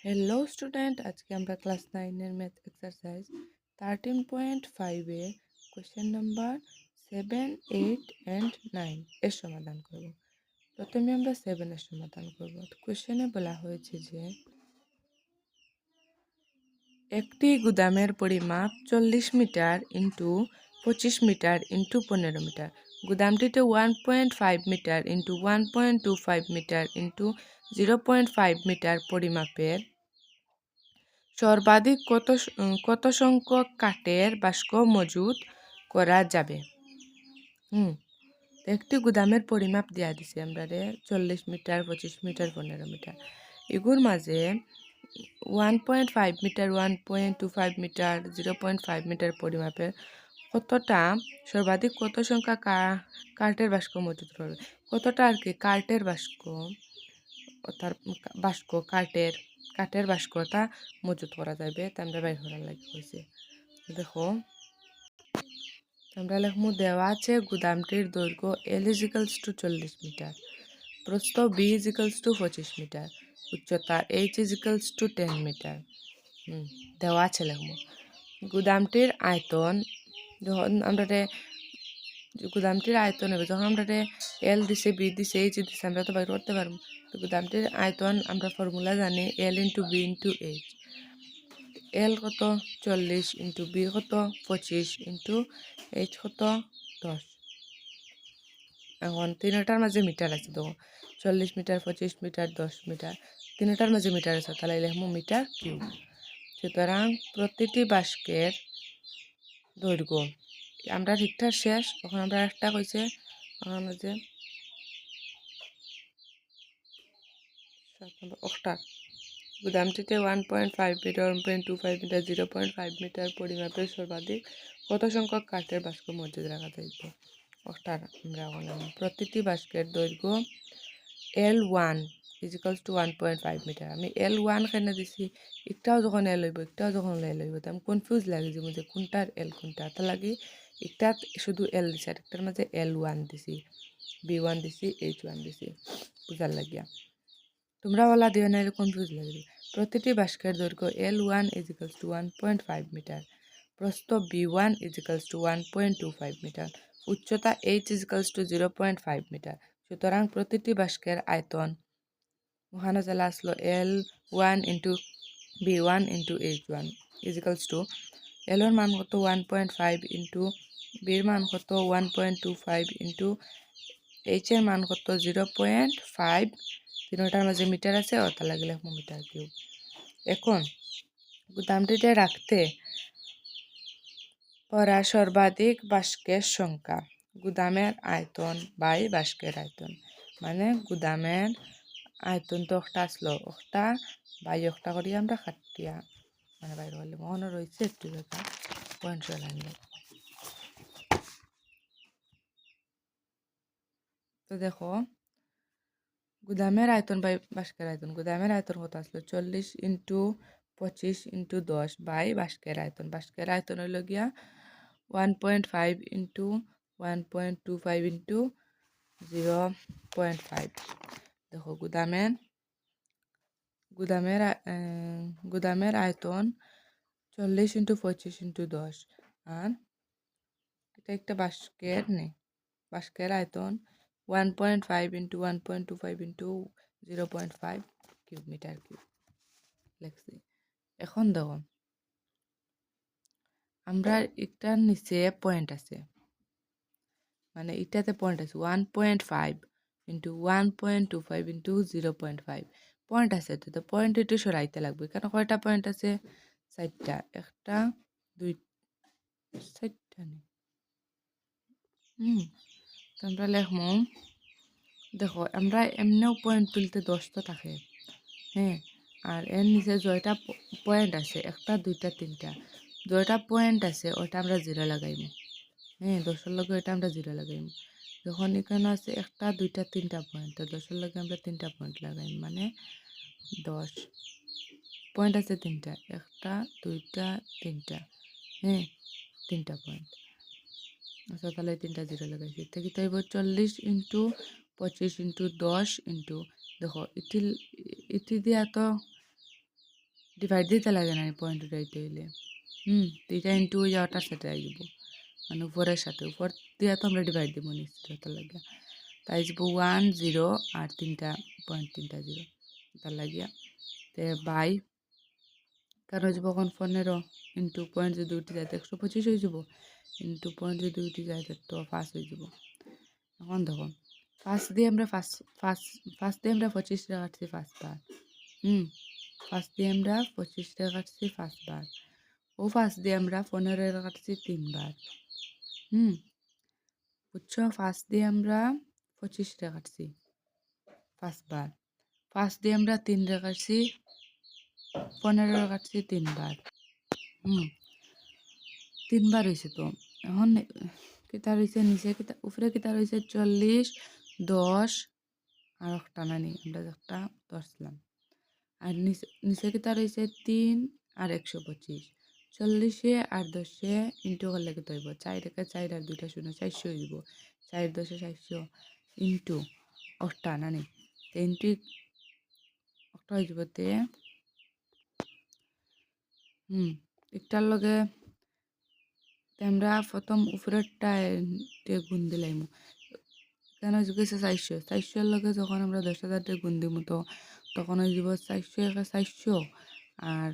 Hello student, আজকে আমরা class 9 math exercise 13.5 এর কোয়েশ্চেন নাম্বার 7, 8 অ্যান্ড 9 এর সমাধান করব। প্রথমে আমরা 7 এর সমাধান করব। কোয়েশ্চেনে বলা হয়েছে যে একটি গুদামের পরিমাপ 40 metre into 25 metre into 15 metre. গুদামটিতে 1.5 metre into 1.25 metre into 0.5 metre পরিমাপের সর্বাধিক কত সংখ্যক কাঠের বাস্ক মজুত করা যাবে। একটি গুদামের পরিমাপ দেওয়া দিছে আমরা 40 মিটার, 25 মিটার, 15 মিটার। এগুর মাঝে 1.5 মিটার, 1.25 মিটার, 0.5 মিটার পরিমাপের কতটা সর্বাধিক কত সংখ্যা কাঠের বাস্ক মজুত করবে, কতটা আর কি কাঠের বাস্ক, তার বাস্ক কাঠের বাস্কটা মজুত করা যাবে তা আমরা বাইর করার লাগে হয়েছে। দেখো আমরা লেখমু দেওয়া আছে গুদামটির দৈর্ঘ্য L = 40 মিটার, প্রস্থ B = 25 মিটার, উচ্চতা H = 10 মিটার। দেওয়া আছে লেখমু। গুদামটির আয়তন যখন আমরা গুদামটির আয়তন হবে, যখন আমরা L দিছে, B দিছে, H দিছে, আমরা তো বাইর করতে পারবো। তো গুদামটির আয়তন আমরা ফর্মুলা জানি L × B × H। L কত 40 ইন্টু B কত 25 ইন্টু H কত 10। এখন তিনটার মাঝে মিটার আছে, দেখো 40 মিটার, 25 মিটার, 10 মিটার, তিনটার মাঝে মিটার আছে, তাহলে লিখবো মিটার কিউব। সুতরাং প্রতিটি বাস্কের দৈর্ঘ্য আমরা ঠিকঠাক শেষ। তখন আমরা একটা কইছে যে গুদামটিতে 1.5 মিটার, 1.25 মিটার, 0.5 মিটার পরিমাপের সর্বাধিক কত সংখ্যক কাঠের বাস্ক মজুদ রাখা যাইব। আমরা বললাম প্রতিটি বাস্কের দৈর্ঘ্য L1 = 1.5 মিটার। আমি L1 কেন দিছি, একটাও যখন L হইব, একটাও যখন L হইব, আমি কনফিউজ লাগে যে মধ্যে কোনটার L কোনটা, তার লাগে একটা শুধু L দিছি আর একটার মাঝে L1 দিছি, B1 দিছি, H1 দিছি বুঝার লাগিয়া। তোমরা বলা দিও না, কনফিউজ লাগবে। প্রতিটি বাস্কের দৈর্ঘ্য L1 = 1.5 মিটার, প্রস্থ B1 = 1.25 মিটার, উচ্চতা H = 0.5 মিটার। সুতরাং প্রতিটি বাস্কের আয়তন ওখানে চলে আসলো L1 × B1 × H1 = L এর মান কত 1.5 ইন্টু বির মান কত 1.25 ইন্টু H এর মান কত 0.5। তিনটার মাঝে মিটার আছে, অর্থাৎ লাগলে মিটার কিউব। এখন গুদামটিতে রাখতে পড়া সর্বাধিক বাস্কের সংখ্যা, গুদামের আয়তন বাই বাস্কের আয়তন, মানে গুদামের আয়তন তো একটা আসলো, একটা বাই একটা করি আমরা খাটিয়া মানে বাইরে হলে মনে রয়েছে একটু জায়গা পয়েন্ট লাইন। তো দেখো গুদামের আয়তন বাই বাস্কের আয়তন, গুদামের আয়তন কত আসলো 40 ইন্টু 25 ইন্টু 10 বাই বাস্কের আয়তন হইল গিয়া 1.5 ইন্টু 1.25 ইন্টু 0.5। দেখো গুদামের আয়তন 40 ইন্টু 25 ইন্টু 10, আর এটা একটা বাস্কের আয়তন 1.5 into 1.25 into 0.5 cube metre cube লেখছি। এখন দেখো আমরা এটার নিচে পয়েন্ট আছে, মানে এটাতে পয়েন্ট আছে 1.5 ইন্টু 1.25 ইন্টু 0.5 পয়েন্ট আছে। তো পয়েন্ট একটু সরাইতে লাগবে, কারণ কয়টা পয়েন্ট আছে 4টা, একটা 2 4টা নেই। তো আমরা লেখমু, দেখো আমরা এমনিও পয়েন্ট তুলতে 10 তো থাকে, হ্যাঁ, আর এর নিচে জয়টা পয়েন্ট আছে, একটা 2টা 3টা, জয়টা পয়েন্ট আছে ওটা আমরা 0 লাগাইব। হ্যাঁ, 10-এর লগে এটা আমরা 0 লাগাইব। যখন এখানে আছে একটা 2টা 3টা পয়েন্ট, তো 10-এর লগে আমরা 3টা পয়েন্ট লাগাইব, মানে 10 পয়েন্ট আছে 3টা, একটা 2টা 3টা, হ্যাঁ 3টা পয়েন্ট। আচ্ছা, তাহলে 3টা 0 লাগাইছি, থেকে তাইব 40 ইন্টু 25 ইন্টু 10 ইন্টু, দেখো ইটি দিয়া তো ডিভাইড দিতে লাগে না পয়েন্ট উঠাইতে হইলে। দুইটা ইন্টু হয়ে যাওয়াটার সাথে আই যাব, মানে উপরের সাথে উপর দিয়ে তো আমরা ডিভাইড দিব নিশ্চিত লাগে, তাই যাব 1 0 আর 3টা পয়েন্ট 3টা 0 তার লাগিয়া তে বাই তার হয়ে যাব এখন 15 ইন্টু পয়েন্ট যদি উঠে যায় তো 125 হয়ে যাব, ইন্টু পয়েন্ট যদি উঠে যায় তো 5 হয়ে যাব। এখন দেখো ফার্স্ট দিয়ে আমরা ফার্স্ট দিয়ে আমরা 25 টাকা কাটছি ফার্স্টবার। ফার্স্ট দিয়ে আমরা 25 টাকা কাটছি ফার্স্টবার। ও ফার্স্ট দিয়ে আমরা 15 টাকা কাটছি 3বার। বুঝছো, ফার্স্ট দিয়ে আমরা 25 টাকা কাটছি ফার্স্টবার। ফার্স্ট দিয়ে আমরা 3 টাকা কাটছি 15 টাকা কাটছি 3বার। 3বার হয়েছে তো। এখন কিতা রয়েছে নিচে কিতা উপরে কিতা রয়েছে 40 10 আর একটা নানি আমরা একটা ধরছিলাম, আর নিচে নিচে কিতা রয়েছে 3 আর 125। 40 আর 10 ইন্টু করলে কত হইব 4 একে 4 আর 2টা শূন্য 400 হইব। 4 10 400 ইন্টু অষ্টা নানি ইন্টু একটা হয়ে যাব তে একটার লগে আমরা প্রথম উপরেরটা গুণ দিলাম, কেন গেছে 400 লগে যখন আমরা 10,000 গুণ দিব তো তখন হয়ে যাব 400 একে 400 আর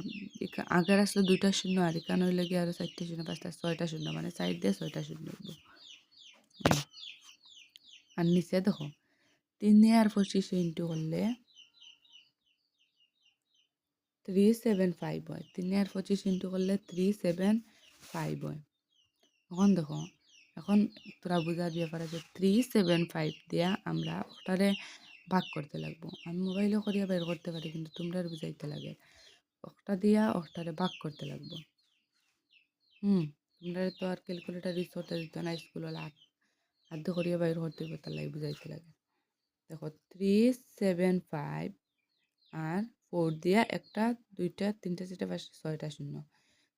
আগের আসলে 2টা শূন্য আর এখানে হইলে গিয়ে আরো 4টা শূন্য 5টা 6টা শূন্য মানে 4 দিয়ে 6টা শূন্য হইব। আর নিচে দেখো 3 দিয়ে আর 25 ইন্টু করলে 375 হয়। 3 দিয়ে আর 25 ইন্টু করলে 375 হয়। এখন দেখো এখন তোরা বুঝার ব্যাপার আছে 375 দিয়া আমরা ওটারে ভাগ করতে লাগবো। আমি মোবাইলও করিয়া বের করতে পারি কিন্তু তোমরা বুঝাইতে লাগে ওটা দিয়া ওটারে ভাগ করতে লাগবো। তোমরা তো আর ক্যালকুলেটার ইউজ করতে দিত না স্কুল আদ্য করিয়া বাইর করতে তার লাগে বুঝাইতে লাগে। দেখো 375 আর 4 দিয়া 1টা 2টা 3টা 4টা 5টা 6টা শূন্য,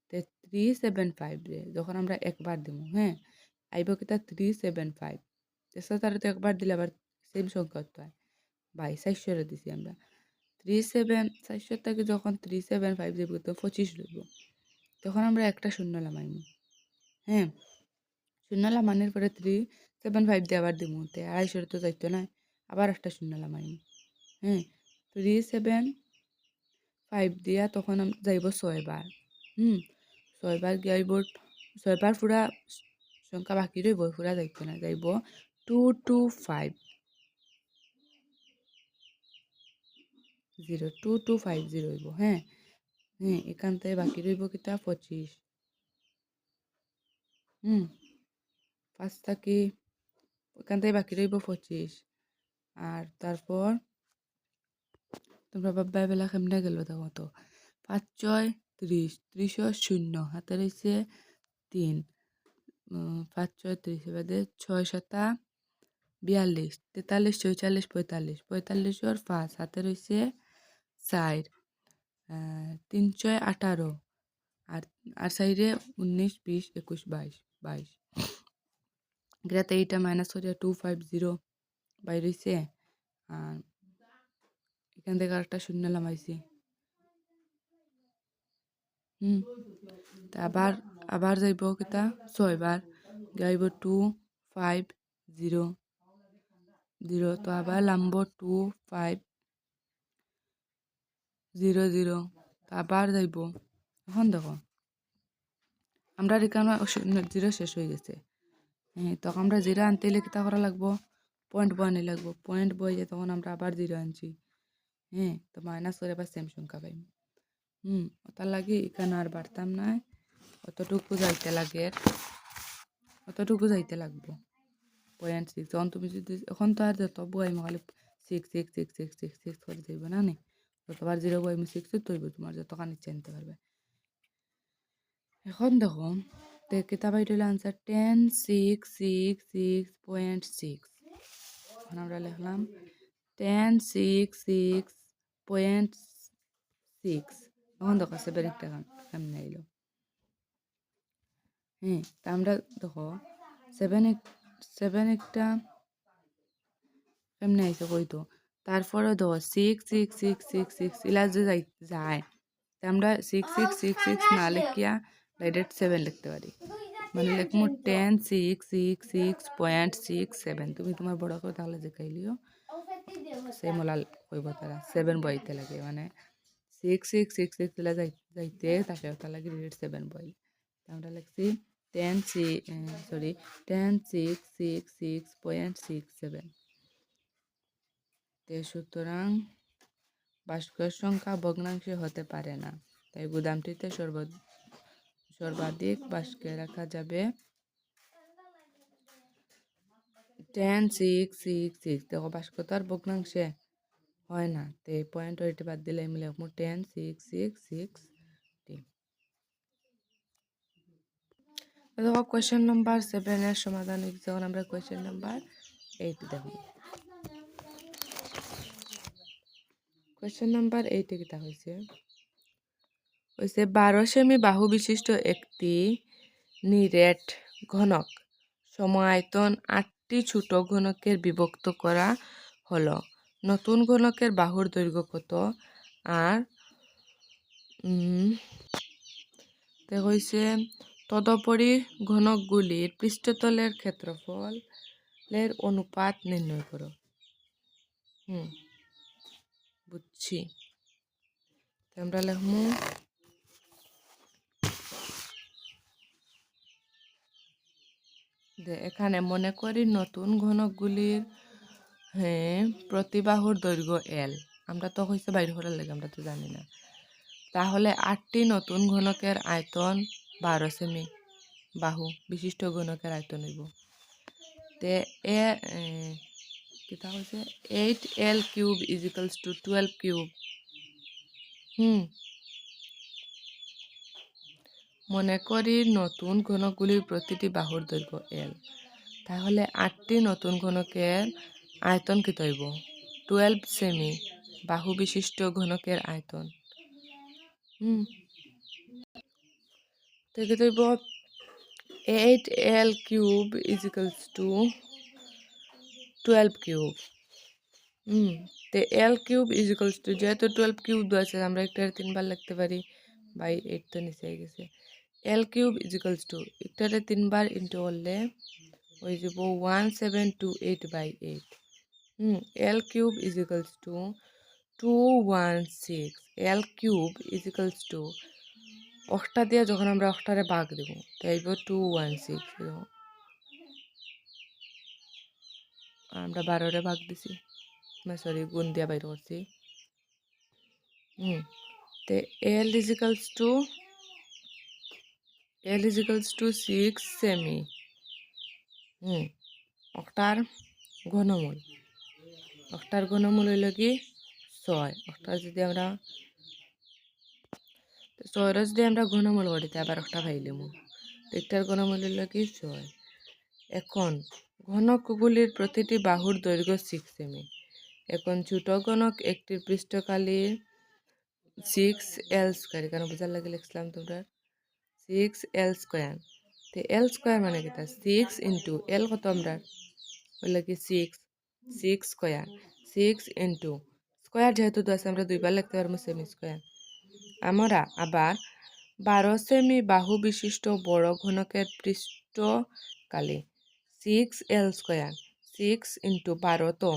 তো 375 রে যখন আমরা একবার দিব আইব কিতা 375 তেসা তারা তো একবার দিলে আবার সেম সংখ্যা হতে হয় বাই 400 রে দিছি আমরা 400 থেকে যখন 375 দিব তো 25 রইব, তখন আমরা একটা শূন্য লামাইম। শূন্য লামানোর পরে 375 দিয়ে আবার দিব তে 250 তো যাইতো না, আবার একটা শূন্য লামাইম। 375 দিয়া তখন যাইব 6বার। 6বার যাইব 6বার পুরা সংখ্যা বাকি রইব, পুরা যাইতো না, যাইব 2250 হইব। এখান থেকে বাকি রইব কিতা 25। 5 থাকি এখান থেকে বাকি রইব 25। আর তারপর তোমরা বাবা বেলা কেমনে গেল দেখো তো 5 6 30 30 শূন্য হাতে রয়েছে 3, 5 6 30 বাদে 6 7 42 43 44 45 45 আর 5 হাতে রয়েছে 4, 3 6 18 আর আর সাইডে 19 20 21 22 22 এটাতে এইটা মাইনাস করিয়া 250 বাইর হইছে। আর এখান থেকে আরেকটা শূন্য লামাইছি। তা আবার আবার যাইব কিতা 6বার যাইব 2500 তো আবার লাম্ব 2500 তো আবার যাইব। এখন দেখো আমরা এখানে 0 শেষ হয়ে গেছে, তখন আমরা 0 আনতে হলে কিতা করা লাগবো পয়েন্ট বয়ানি লাগবো, পয়েন্ট বইয়ে তখন আমরা আবার 0 আনছি। তো মাইনাস করে আবার সেম সংখ্যা পাইম। ওটার লাগে এখানে আর বাড়তাম না, অতটুকু যাইতে লাগে, অতটুকু যাইতে লাগবো 0.6। যখন তুমি যদি এখন তো আর যত বই মহলে 6 করে যাইব না নি, যতবার 0 বই 6 তৈব তোমার যতখানি ইচ্ছা নিতে পারবে। এখন দেখো কিতাব হইল আনসার 10,666.6। এখন আমরা লিখলাম 10,666.6। এখন দেখো 7 একটা কেমনে আইলো। তা আমরা দেখো 7 একটা কেমনে আইসে কইতো, তারপরে দেখো 6 6 6 6 6 ইলা যে যায় আমরা 6666 না লিখিয়া ডাইরেক্ট 7 লিখতে পারি মানে লিখমু 10,666.67 তুমি তোমার বড় করে তাহলে দেখাইলিও সেই মোলাল কইব তারা 7 বইতে লাগে মানে 6666 দিলে যাইতে তাকে ওটা লাগে ডাইরেক্ট 7 বই আমরা লিখছি 10,666.67 সুতরাং ভাস্কর সংখ্যা ভগ্নাংশে হতে পারে না তাই গুদামটিতে সর্বাধিক ভাস্কর রাখা যাবে 10,666 দেখো ভাস্কর তো আর ভগ্নাংশে হয় না তো এই পয়েন্ট ওইটা বাদ দিলে আমি লিখবো 10,666 দেখো কোয়েশ্চেন নাম্বার 7 এর সমাধান যখন আমরা কোয়েশ্চেন নাম্বার 8 দেখব কোয়েশ্চেন নাম্বার 8 এ কিতা হইছে 12 সেমি বাহু বিশিষ্ট একটি নিরেট ঘনক সমায়তন 8টি ছোট ঘনকের বিভক্ত করা হলো নতুন ঘনকের বাহুর দৈর্ঘ্য কত আর হইছে তদুপরি ঘনকগুলির পৃষ্ঠতলের ক্ষেত্রফলের অনুপাত নির্ণয় করো বুঝছি আমরা লিখমু এখানে মনে করি নতুন ঘনকগুলির প্রতিবাহুর দৈর্ঘ্য L আমরা তো হইছে বাইর করার লাগে আমরা তো জানি না তাহলে 8টি নতুন ঘনকের আয়তন 12 সেমি বাহু বিশিষ্ট ঘনকের আয়তন হইব তে কিতা হইছে 8L cube equals to 12 cube মনে করি নতুন ঘনকগুলির প্রতিটি বাহুর দৈর্ঘ্য L তাহলে 8টি নতুন ঘনকের আয়তন কত হইব 12 সেমি বাহু বিশিষ্ট ঘনকের আয়তন তো কত হইব 8L cube equals to 12 cube তে L কিউব ইজিক্যালস টু যেহেতু 12 কিউব আছে আমরা একটা 3 বার লিখতে পারি বাই 8 তো নিচে গেছে L কিউব ইজিক্যালস টু একটারে 3 বার ইনটু করলে হয়ে যাব 1728/8 L cube equals to 216 L cube equals to অষ্টা দিয়ে যখন আমরা অষ্টারে ভাগ দেব তাই 216 আমরা 12রে ভাগ দিছি সরি গুণ দিয়া বাইর করছি তে L ইজিক্যালস টু 6 সেমি অষ্টার ঘনমূল হইল কি 6 অষ্টার যদি আমরা 6 যদি আমরা ঘনমূল করি আবার একটা পাইলাম একটার ঘনমূল হইল কি 6 এখন ঘনকগুলির প্রতিটি বাহুর দৈর্ঘ্য 6 সেমি এখন ছোট ঘনক একটির পৃষ্ঠকালীর 6L স্কয়ার এখানে বোঝার লাগে লিখলাম তোমরা 6L স্কয়ার তো L স্কয়ার মানে কিটা 6 ইন্টু L কত আমরা হইল কি 6 স্কয়ার 6 ইন্টু স্কয়ার যেহেতু তো আছে আমরা দুইবার লিখতে পারবো সেমি স্কয়ার আমরা আবার 12 সেমি বাহু বিশিষ্ট বড় ঘনকের পৃষ্ঠকালে 6L স্কয়ার 6 ইন্টু 12 তো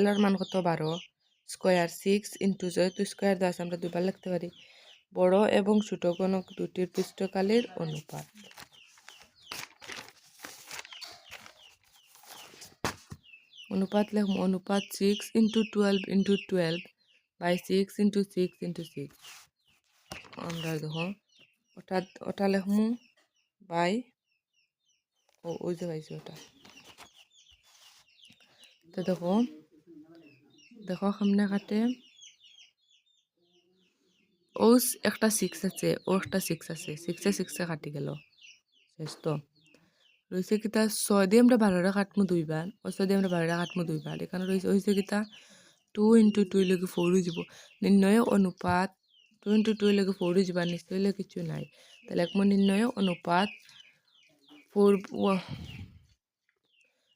L এর মান কত 12 স্কয়ার 6 ইন্টু যেহেতু স্কয়ার দেওয়া আছে আমরা দুইবার লিখতে পারি বড় এবং ছোট ঘনক দুটির পৃষ্ঠকালের অনুপাত লিখব অনুপাত 6 into 12 into 12 by 6 into 6 into 6 আমরা দেখো ওটা লিখমু বাই ওই যে পাইছি ওটা তো দেখো সামনে কাটে ও একটা 6 আছে ও একটা 6 আছে 6 কাটি গেল শেষ তো রয়েছে কিতা 6 দিয়ে আমরা 12টা কাটমু দুইবার ও 6 দিয়ে আমরা 12টা কাটমু দুইবার এখানে রয়েছে কিতা 2 ইন্টু 2 লেগে 4 হয়ে যাব নির্ণয় অনুপাত 2 ইন্টু 2 লেগে 4 হয়ে যাবার নিশ্চয় কিছু নাই তাহলে একমু নির্ণয় অনুপাত 4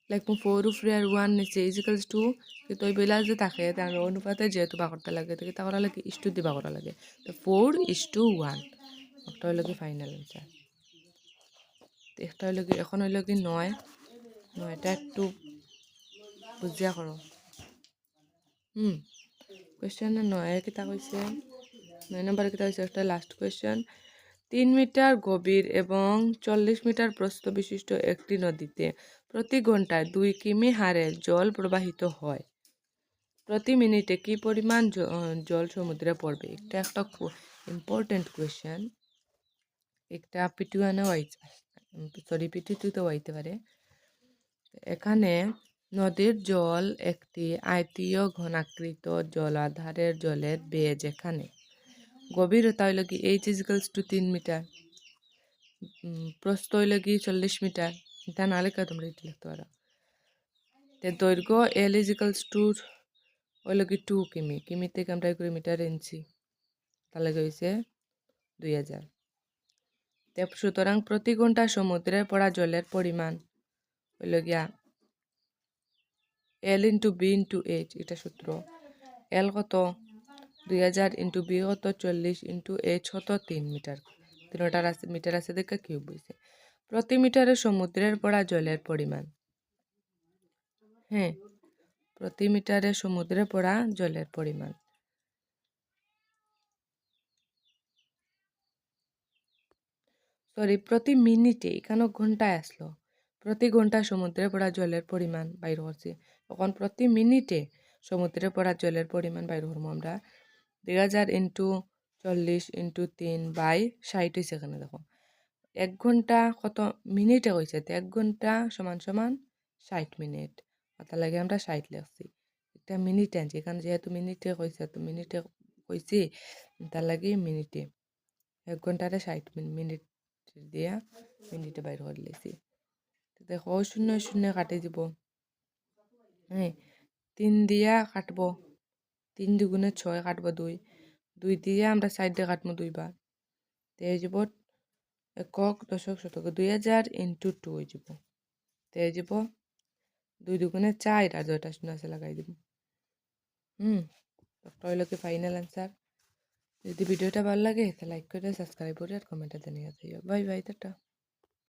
লাইক 4 উপরে আর 1 নিচে ইজিক্যালস টু কিন্তু ওই বেলা যে থাকে তার অনুপাতে যেহেতু বা করতে লাগে তো তা করা লাগে ইস্টু দিবা করা লাগে তো 4:1 একটা হইল কি ফাইনাল অ্যান্সার। একটা হইল কি এখন হইল কি 9টা একটু বুঝিয়া করো। কোয়েশ্চেন 9 কিতা কইছে 9 নম্বরে কিতা কইছে একটা লাস্ট কোয়েশ্চেন 3 মিটার গভীর এবং 40 মিটার প্রস্থ বিশিষ্ট একটি নদীতে প্রতি ঘন্টায় 2 কিমি হারে জল প্রবাহিত হয়, প্রতি মিনিটে কি পরিমাণ জল সমুদ্রে পড়বে? এটা একটা ইম্পর্টেন্ট কোয়েশ্চেন। একটা পিটুয়ানেও সরি পিটুতেও আইতে পারে। এখানে নদীর জল একটি আয়তীয় ঘনাকৃত জলাধারের জলের বেজ, এখানে গভীরতা হইল কি h = 3 মিটার, প্রস্থ হইল কি 40 মিটার, এটা না লেখা তোমরা এটা লিখতে পারো। দৈর্ঘ্য L = হইল কি 2 কিমি, কিমি থেকে আমরা করি মিটার ইঞ্চি, তাহলে হয়েছে 2000। সুতরাং প্রতি ঘন্টা সমুদ্রে পড়া জলের পরিমাণ হইল গিয়া L × B × H, এটা সূত্র। L কত 2000 × B কত 40 × H কত 3 মিটার, 3টার আছে মিটার আছে দেখে কিউব হয়েছে। প্রতি মিটারে সমুদ্রের পড়া জলের পরিমাণ, হ্যাঁ প্রতি মিটারে সমুদ্রে পড়া জলের পরিমাণ। সরি প্রতি মিনিটে, এখানে ঘন্টায় আসলো, প্রতি ঘন্টা সমুদ্রে পড়া জলের পরিমাণ বাইর করছি। এখন প্রতি মিনিটে সমুদ্রে পড়া জলের পরিমাণ বাইর করবো আমরা 2000 × 40 × 3/60 হয়েছে। এখানে দেখো 1 ঘন্টা কত মিনিটে হয়েছে, 1 ঘন্টা = 60 মিনিট, তার লাগে আমরা 60 লিখছি। এটা মিনিটে আনছি, এখানে যেহেতু মিনিটে কইছে তো মিনিটে কইছি, তার লাগে মিনিটে 1 ঘন্টারে 60 মিনিট দিয়া মিনিটে বাইর করে লেছি। দেখো 0 0 কাটি দিব, হ্যাঁ 3 দিয়া কাটবো, 3 2 × 6 কাটবো 2, 2 দিয়ে আমরা সাইডে কাটবো 2 বার, হয়ে যাব একক দশক শতক 2000 × 2 হয়ে যাব, হয়ে যাব 2 2 × 4 আর 2টা শূন্য আছে লাগাই দিব। হইল কি ফাইনাল অ্যান্সার। যদি ভিডিওটা ভালো লাগে তাহলে লাইক করে সাবস্ক্রাইব করে আর কমেন্টে জানিয়ে দিও। Bye bye, tata.